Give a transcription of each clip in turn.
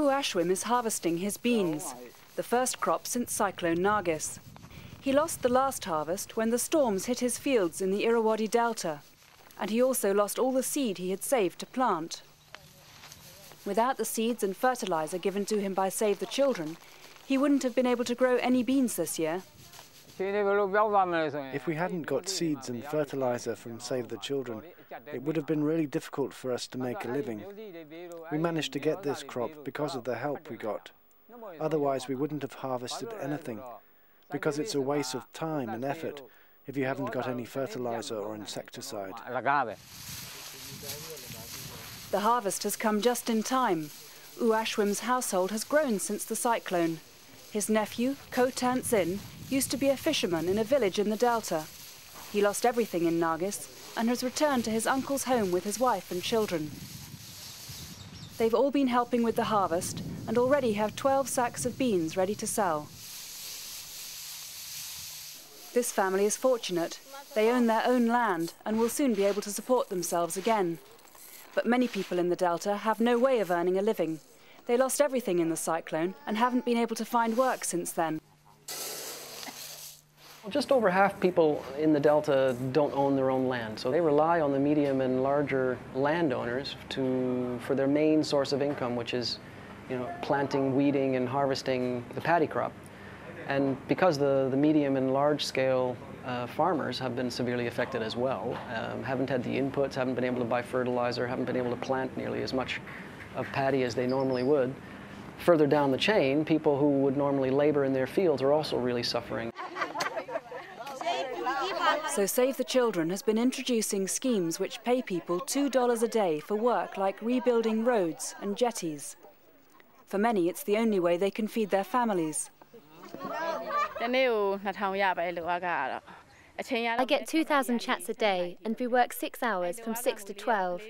Ashwim is harvesting his beans, the first crop since Cyclone Nargis. He lost the last harvest when the storms hit his fields in the Irrawaddy Delta, and he also lost all the seed he had saved to plant. Without the seeds and fertilizer given to him by Save the Children, he wouldn't have been able to grow any beans this year. If we hadn't got seeds and fertilizer from Save the Children, it would have been really difficult for us to make a living. We managed to get this crop because of the help we got. Otherwise, we wouldn't have harvested anything, because it's a waste of time and effort if you haven't got any fertilizer or insecticide. The harvest has come just in time. Ashwim's household has grown since the cyclone. His nephew, Ko Tan-sin, used to be a fisherman in a village in the Delta. He lost everything in Nargis and has returned to his uncle's home with his wife and children. They've all been helping with the harvest and already have 12 sacks of beans ready to sell. This family is fortunate. They own their own land and will soon be able to support themselves again. But many people in the Delta have no way of earning a living. They lost everything in the cyclone and haven't been able to find work since then. Just over half people in the Delta don't own their own land, so they rely on the medium and larger landowners for their main source of income, which is, planting, weeding, and harvesting the paddy crop. And because the medium and large-scale farmers have been severely affected as well, haven't had the inputs, haven't been able to buy fertilizer, haven't been able to plant nearly as much of paddy as they normally would. Further down the chain, people who would normally labor in their fields are also really suffering. So Save the Children has been introducing schemes which pay people $2 a day for work like rebuilding roads and jetties. For many, it's the only way they can feed their families. I get 2,000 chats a day and we work 6 hours from 6 to 12.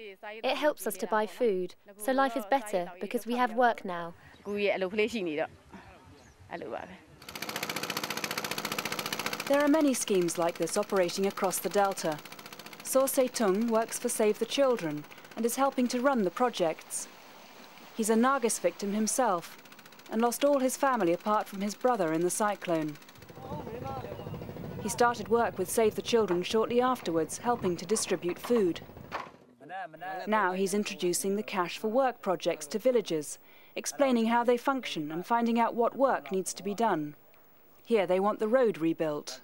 It helps us to buy food, so life is better because we have work now. There are many schemes like this operating across the Delta. So Se-tung works for Save the Children and is helping to run the projects. He's a Nargis victim himself and lost all his family apart from his brother in the cyclone. He started work with Save the Children shortly afterwards, helping to distribute food. Now he's introducing the Cash for Work projects to villages, explaining how they function and finding out what work needs to be done. Here they want the road rebuilt.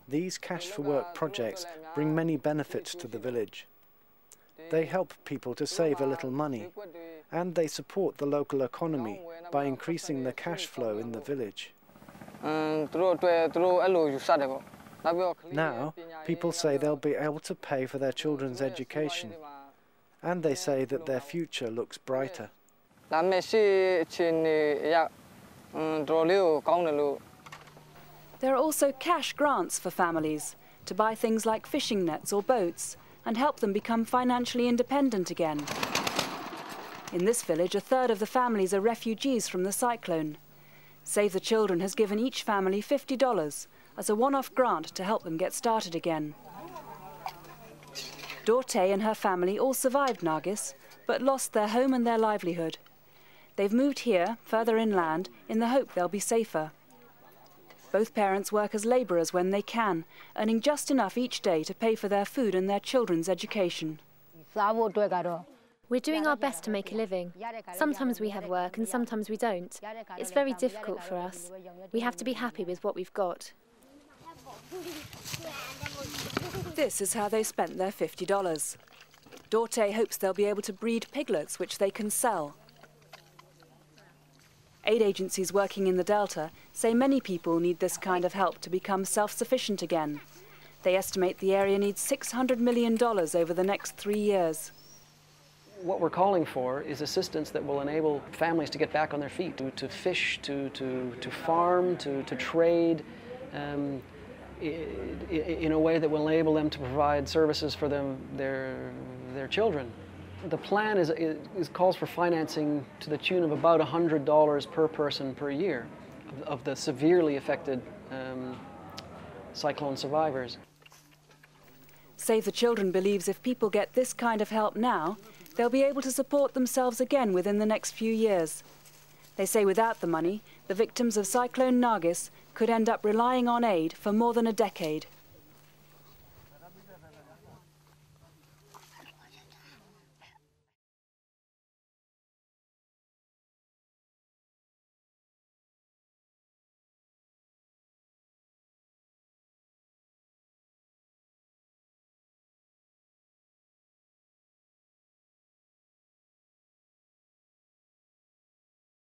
These Cash for Work projects bring many benefits to the village. They help people to save a little money, and they support the local economy by increasing the cash flow in the village. Now, people say they'll be able to pay for their children's education, and they say that their future looks brighter. There are also cash grants for families to buy things like fishing nets or boats and help them become financially independent again. In this village, a third of the families are refugees from the cyclone. Save the Children has given each family $50 as a one-off grant to help them get started again. Dorte and her family all survived Nargis, but lost their home and their livelihood. They've moved here, further inland, in the hope they'll be safer. Both parents work as labourers when they can, earning just enough each day to pay for their food and their children's education. We're doing our best to make a living. Sometimes we have work and sometimes we don't. It's very difficult for us. We have to be happy with what we've got. This is how they spent their $50. Dorte hopes they'll be able to breed piglets which they can sell. Aid agencies working in the Delta say many people need this kind of help to become self-sufficient again. They estimate the area needs $600 million over the next 3 years. What we're calling for is assistance that will enable families to get back on their feet, to fish, to farm, to trade, in a way that will enable them to provide services for their children. The plan calls for financing to the tune of about $100 per person per year of the severely affected cyclone survivors. Save the Children believes if people get this kind of help now, they'll be able to support themselves again within the next few years. They say without the money, the victims of Cyclone Nargis could end up relying on aid for more than a decade.